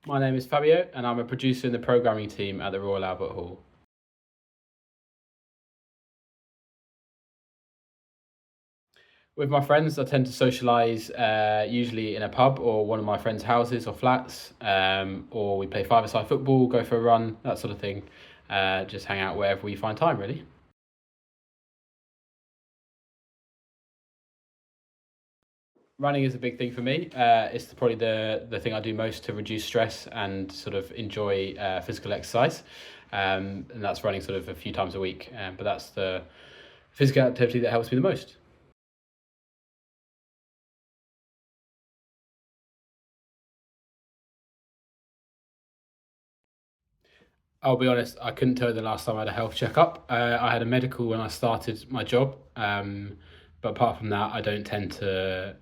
My name is Fabio, and I'm a producer in the programming team at the Royal Albert Hall. With my friends, I tend to socialise usually in a pub or one of my friends' houses or flats, or we play five-a-side football, go for a run, that sort of thing. Just hang out wherever we find time, really. Running is a big thing for me. It's probably the thing I do most to reduce stress and sort of enjoy physical exercise. And that's running sort of a few times a week. But that's the physical activity that helps me the most. I'll be honest, I couldn't tell you the last time I had a health checkup. I had a medical when I started my job, but apart from that, I don't tend to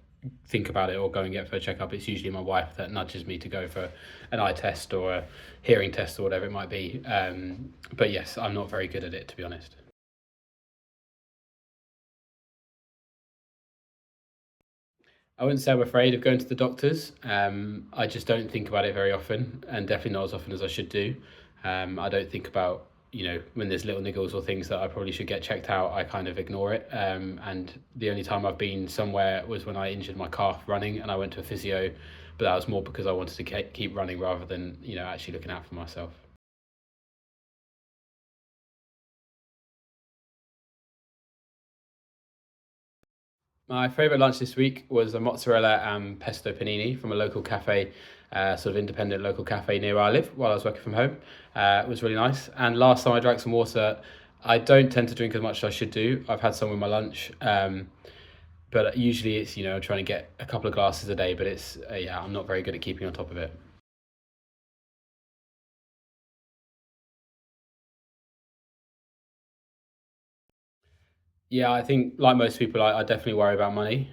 think about it or go and get for a checkup. It's usually my wife that nudges me to go for an eye test or a hearing test or whatever it might be. But yes, I'm not very good at it, to be honest. I wouldn't say I'm afraid of going to the doctors. I just don't think about it very often, and definitely not as often as I should do. I don't think about, when there's little niggles or things that I probably should get checked out. I kind of ignore it. And the only time I've been somewhere was when I injured my calf running, and I went to a physio. But that was more because I wanted to keep running rather than actually looking out for myself. My favourite lunch this week was a mozzarella and pesto panini from a local cafe, sort of independent local cafe near where I live while I was working from home. It was really nice. And last time I drank some water, I don't tend to drink as much as I should do. I've had some with my lunch, but usually it's, trying to get a couple of glasses a day, but yeah, I'm not very good at keeping on top of it. Yeah, I think like most people, I definitely worry about money.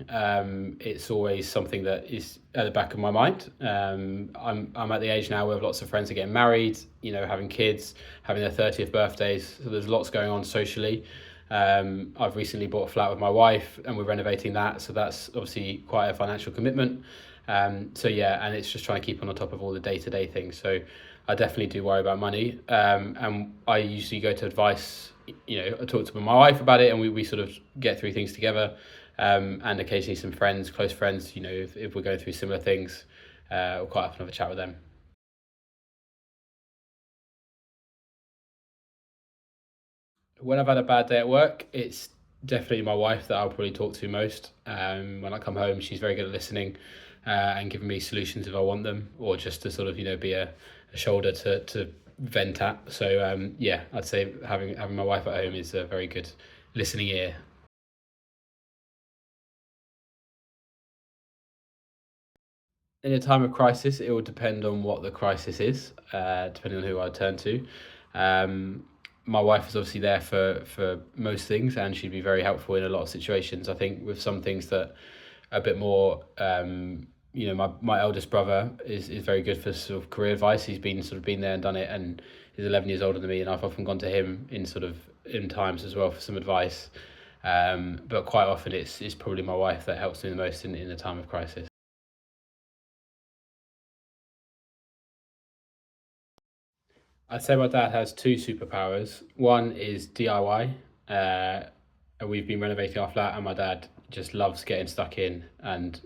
It's always something that is at the back of my mind. I'm at the age now where lots of friends are getting married, having kids, having their 30th birthdays. So there's lots going on socially. I've recently bought a flat with my wife, and we're renovating that, so that's obviously quite a financial commitment. So yeah, and it's just trying to keep on top of all the day to day things. So I definitely do worry about money, and I usually go to advice. I talk to my wife about it, and we sort of get through things together, and occasionally some friends, close friends, if we're going through similar things, we'll quite often have a chat with them. When I've had a bad day at work, it's definitely my wife that I'll probably talk to most. When I come home, she's very good at listening, and giving me solutions if I want them, or just to sort of be a shoulder to vent at. So yeah, I'd say having my wife at home is a very good listening ear. In a time of crisis, it will depend on what the crisis is, depending on who I turn to. Um, my wife is obviously there for most things, and she'd be very helpful in a lot of situations. I think with some things that are a bit more, my eldest brother is very good for sort of career advice. He's been there and done it, and he's 11 years older than me, and I've often gone to him in times as well for some advice. But quite often it's probably my wife that helps me the most in a time of crisis. I'd say my dad has two superpowers. One is DIY. And we've been renovating our flat, and my dad just loves getting stuck in and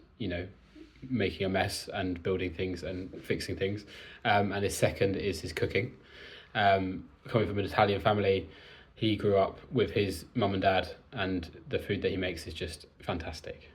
making a mess and building things and fixing things. And his second is his cooking. Coming from an Italian family, he grew up with his mum and dad, and the food that he makes is just fantastic.